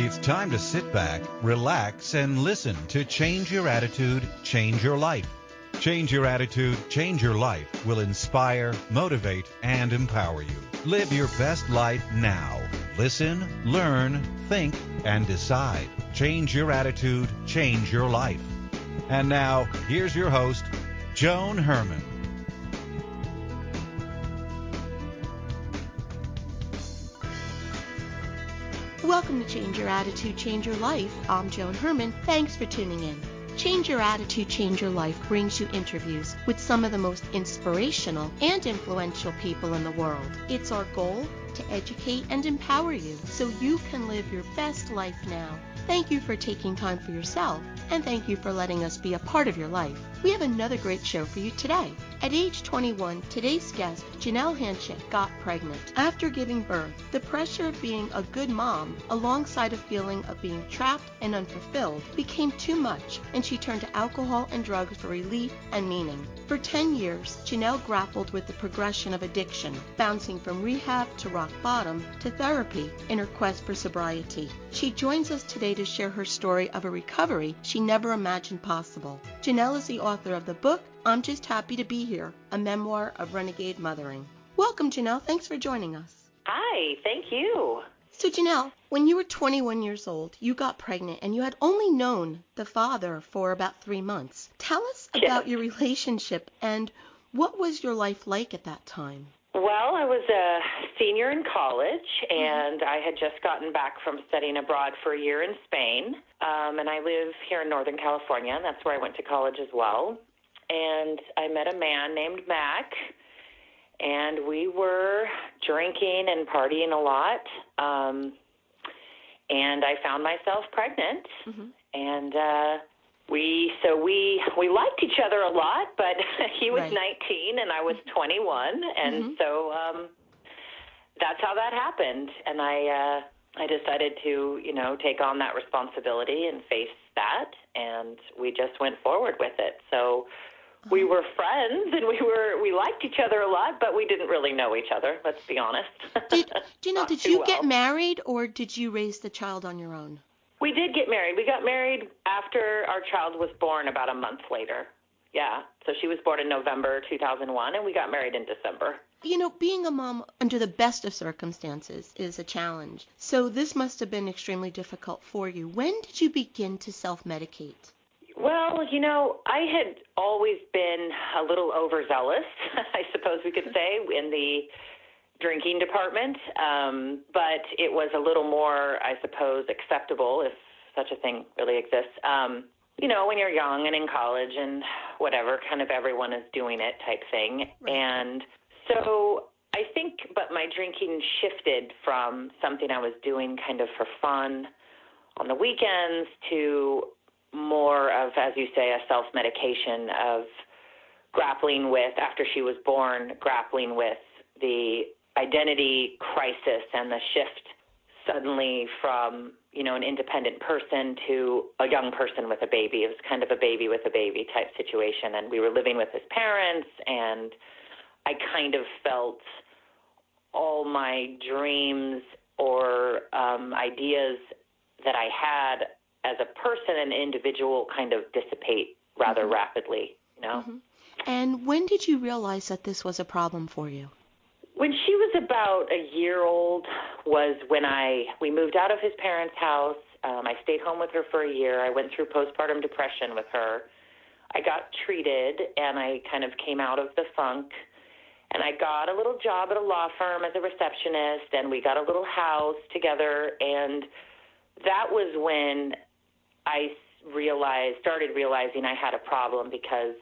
It's time to sit back, relax, and listen to Change Your Attitude, Change Your Life. Change Your Attitude, Change Your Life will inspire, motivate, and empower you. Live your best life now. Listen, learn, think, and decide. Change your attitude, change your life. And now, here's your host, Joan Herman. Welcome to Change Your Attitude, Change Your Life. I'm Joan Herman. Thanks for tuning in. Change Your Attitude, Change Your Life brings you interviews with some of the most inspirational and influential people in the world. It's our goal to educate and empower you so you can live your best life now. Thank you for taking time for yourself, and thank you for letting us be a part of your life. We have another great show for you today. At age 21, today's guest, Janelle Hanchett, got pregnant. After giving birth, the pressure of being a good mom, alongside a feeling of being trapped and unfulfilled, became too much, and she turned to alcohol and drugs for relief and meaning. For 10 years, Janelle grappled with the progression of addiction, bouncing from rehab to rock bottom to therapy in her quest for sobriety. She joins us today to share her story of a recovery she never imagined possible. Janelle is the author of the book, I'm Just Happy to Be Here, a Memoir of Renegade Mothering. Welcome, Janelle. Thanks for joining us. Hi, thank you. So, Janelle, when you were 21 years old, you got pregnant and you had only known the father for about 3 months. Tell us about your relationship and what was your life like at that time? Well, I was a senior in college, and I had just gotten back from studying abroad for a year in Spain, and I live here in Northern California, and that's where I went to college as well. And I met a man named Mac, and we were drinking and partying a lot, and I found myself pregnant, and we liked each other a lot, but he was 19 and I was 21, and so that's how that happened. And I decided to, take on that responsibility and face that, and we just went forward with it. So we were friends, and we liked each other a lot, but we didn't really know each other, let's be honest. Did you get married, or did you raise the child on your own? We did get married. We got married after our child was born, about a month later. Yeah, so she was born in November 2001, and we got married in December. Being a mom under the best of circumstances is a challenge. So this must have been extremely difficult for you. When did you begin to self-medicate? Well, I had always been a little overzealous, I suppose we could say, in the drinking department, but it was a little more, I suppose, acceptable, if such a thing really exists. When you're young and in college and whatever, kind of everyone is doing it type thing. Right. And so I think, but my drinking shifted from something I was doing kind of for fun on the weekends to more of, as you say, a self-medication of grappling with, after she was born, grappling with the identity crisis and the shift suddenly from, an independent person to a young person with a baby. It was kind of a baby with a baby type situation. And we were living with his parents, and I kind of felt all my dreams or ideas that I had as a person and individual kind of dissipate rather rapidly, And when did you realize that this was a problem for you? When she was about a year old was when we moved out of his parents' house. I stayed home with her for a year. I went through postpartum depression with her. I got treated, and I kind of came out of the funk. And I got a little job at a law firm as a receptionist, and we got a little house together. And that was when I started realizing I had a problem, because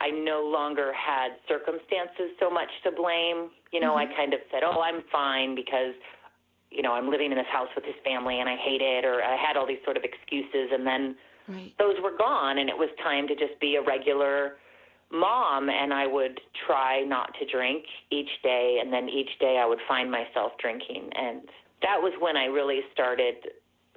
I no longer had circumstances so much to blame. I kind of said, I'm fine because, I'm living in this house with his family and I hate it, or I had all these sort of excuses, and then those were gone, and it was time to just be a regular mom, and I would try not to drink each day, and then each day I would find myself drinking. And that was when I really started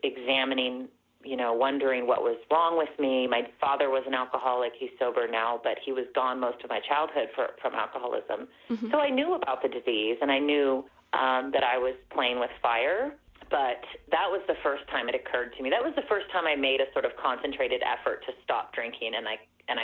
examining, wondering what was wrong with me. My father was an alcoholic. He's sober now, but he was gone most of my childhood from alcoholism. So I knew about the disease, and I knew that I was playing with fire, but that was the first time it occurred to me. That was the first time I made a sort of concentrated effort to stop drinking, and I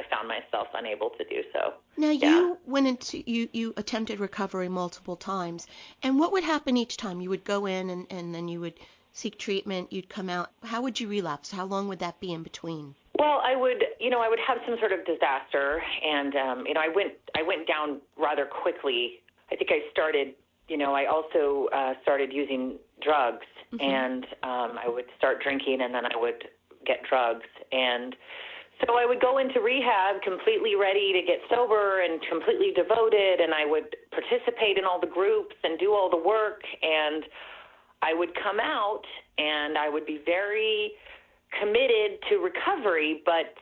found myself unable to do so. Now, you went into, you attempted recovery multiple times, and what would happen each time? You would go in and then you would seek treatment, you'd come out. How would you relapse? How long would that be in between? Well, I would have some sort of disaster, and I went down rather quickly. I think I started, I also started using drugs, and I would start drinking, and then I would get drugs, and so I would go into rehab completely ready to get sober and completely devoted, and I would participate in all the groups and do all the work, and I would come out, and I would be very committed to recovery, but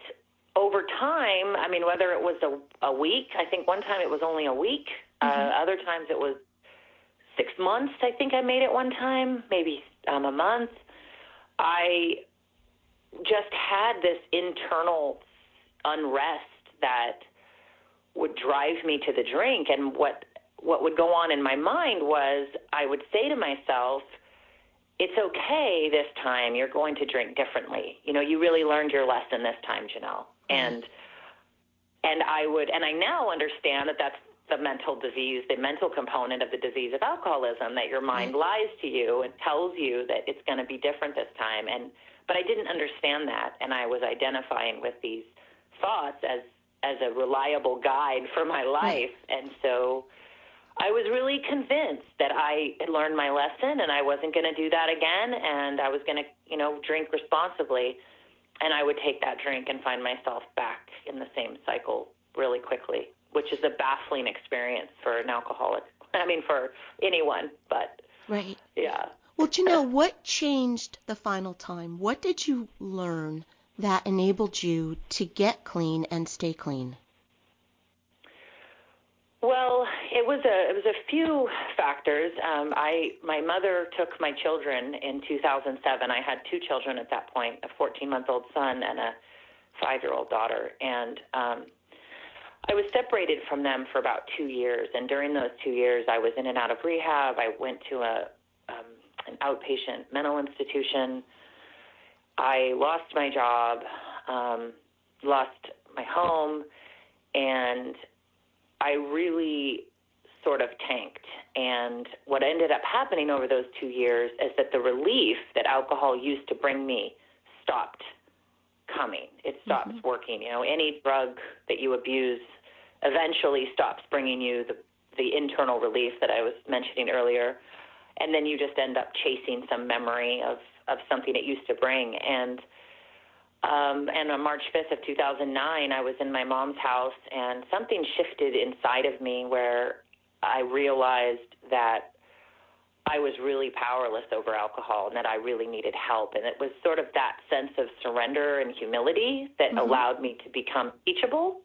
over time, I mean, whether it was a week, I think one time it was only a week, other times it was 6 months, I think I made it one time, maybe a month. I just had this internal unrest that would drive me to the drink, and what would go on in my mind was I would say to myself, it's okay this time, you're going to drink differently. You really learned your lesson this time, Janelle. And I now understand that that's the mental disease, the mental component of the disease of alcoholism, that your mind lies to you and tells you that it's going to be different this time. But I didn't understand that, and I was identifying with these thoughts as a reliable guide for my life. And so I was really convinced that I had learned my lesson, and I wasn't going to do that again, and I was going to, drink responsibly. And I would take that drink and find myself back in the same cycle really quickly, which is a baffling experience for an alcoholic. I mean, for anyone, but right. Yeah. Well, Janelle, what changed the final time? What did you learn that enabled you to get clean and stay clean? Well, it was a few factors. My mother took my children in 2007. I had 2 children at that point, a 14-month-old son and a 5-year-old daughter, and I was separated from them for about 2 years. And during those 2 years, I was in and out of rehab. I went to an outpatient mental institution. I lost my job, lost my home, and I really sort of tanked. And what ended up happening over those 2 years is that the relief that alcohol used to bring me stopped coming. It stops working. Any drug that you abuse eventually stops bringing you the internal relief that I was mentioning earlier. And then you just end up chasing some memory of something it used to bring. And on March 5th of 2009, I was in my mom's house, and something shifted inside of me where I realized that I was really powerless over alcohol and that I really needed help. And it was sort of that sense of surrender and humility that allowed me to become teachable.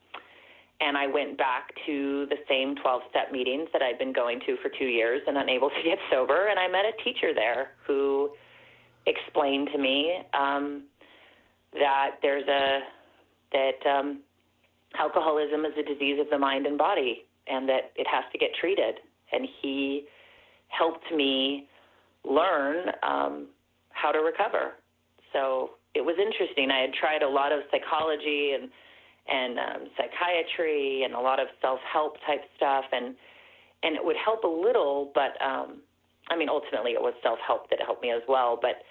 And I went back to the same 12-step meetings that I'd been going to for 2 years and unable to get sober. And I met a teacher there who explained to me that alcoholism is a disease of the mind and body, and that it has to get treated. And he helped me learn how to recover. So it was interesting. I had tried a lot of psychology and psychiatry and a lot of self-help type stuff, and it would help a little, but ultimately it was self-help that helped me as well. But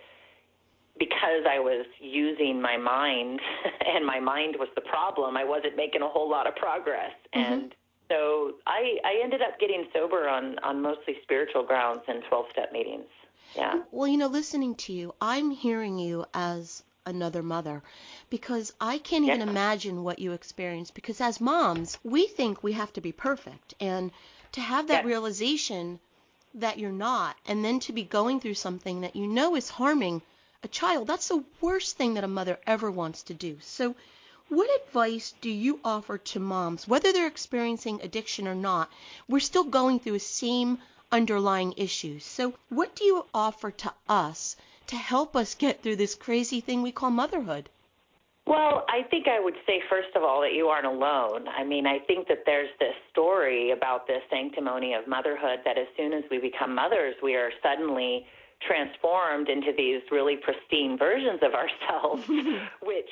because I was using my mind and my mind was the problem, I wasn't making a whole lot of progress. And so I ended up getting sober on mostly spiritual grounds and 12-step meetings. Yeah. Well, listening to you, I'm hearing you as another mother, because I can't even imagine what you experienced, because as moms, we think we have to be perfect, and to have that realization that you're not, and then to be going through something that is harming a child, that's the worst thing that a mother ever wants to do. So what advice do you offer to moms, whether they're experiencing addiction or not? We're still going through the same underlying issues. So what do you offer to us to help us get through this crazy thing we call motherhood? Well, I think I would say, first of all, that you aren't alone. I mean, I think that there's this story about this sanctimony of motherhood that as soon as we become mothers, we are suddenly transformed into these really pristine versions of ourselves, which,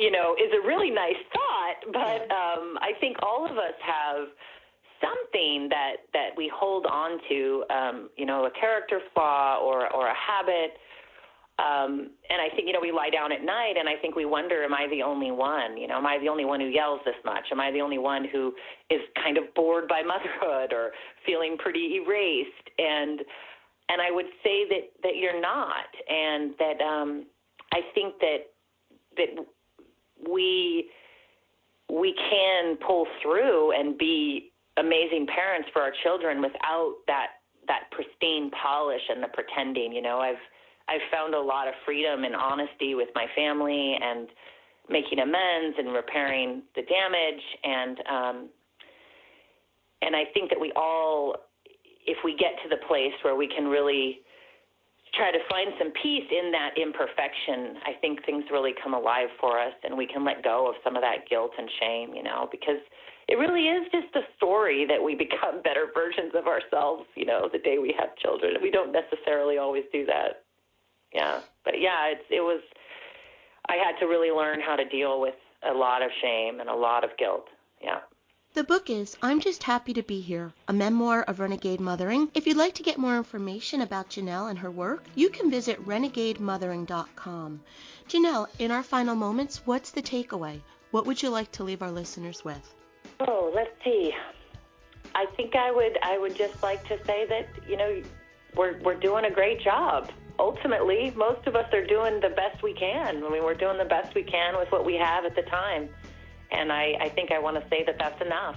is a really nice thought. But I think all of us have something that we hold on to, a character flaw or a habit. And I think, we lie down at night and I think we wonder, am I the only one? Am I the only one who yells this much? Am I the only one who is kind of bored by motherhood or feeling pretty erased? And I would say that you're not, and that I think that we can pull through and be amazing parents for our children without that pristine polish and the pretending. I've found a lot of freedom and honesty with my family and making amends and repairing the damage. And I think that we all, if we get to the place where we can really try to find some peace in that imperfection, I think things really come alive for us and we can let go of some of that guilt and shame, because it really is just a story that we become better versions of ourselves, the day we have children. We don't necessarily always do that. Yeah. But yeah, I had to really learn how to deal with a lot of shame and a lot of guilt. Yeah. The book is I'm Just Happy to Be Here, a memoir of renegade mothering. If you'd like to get more information about Janelle and her work, you can visit renegademothering.com. Janelle, in our final moments, what's the takeaway? What would you like to leave our listeners with? Oh, let's see. I think I would just like to say that, we're doing a great job. Ultimately, most of us are doing the best we can. I mean, we're doing the best we can with what we have at the time. And I think I want to say that that's enough.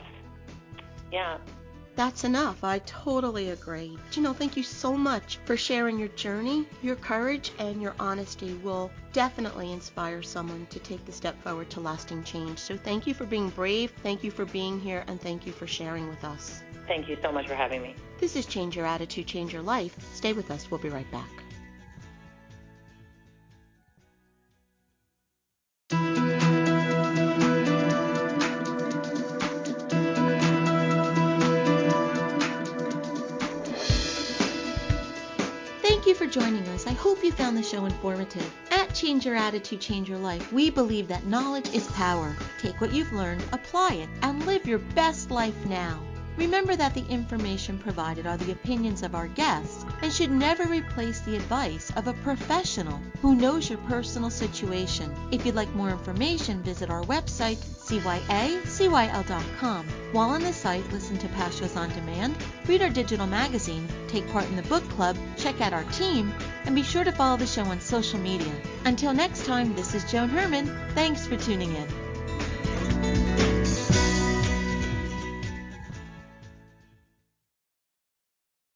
Yeah. That's enough. I totally agree. Janelle, thank you so much for sharing your journey. Your courage and your honesty will definitely inspire someone to take the step forward to lasting change. So thank you for being brave. Thank you for being here. And thank you for sharing with us. Thank you so much for having me. This is Change Your Attitude, Change Your Life. Stay with us. We'll be right back. Thank you for joining us. I hope you found the show informative. At Change Your Attitude, Change Your Life, we believe that knowledge is power. Take what you've learned, apply it, and live your best life now. Remember that the information provided are the opinions of our guests and should never replace the advice of a professional who knows your personal situation. If you'd like more information, visit our website, CYACYL.com. While on the site, listen to past shows on demand, read our digital magazine, take part in the book club, check out our team, and be sure to follow the show on social media. Until next time, this is Joan Herman. Thanks for tuning in.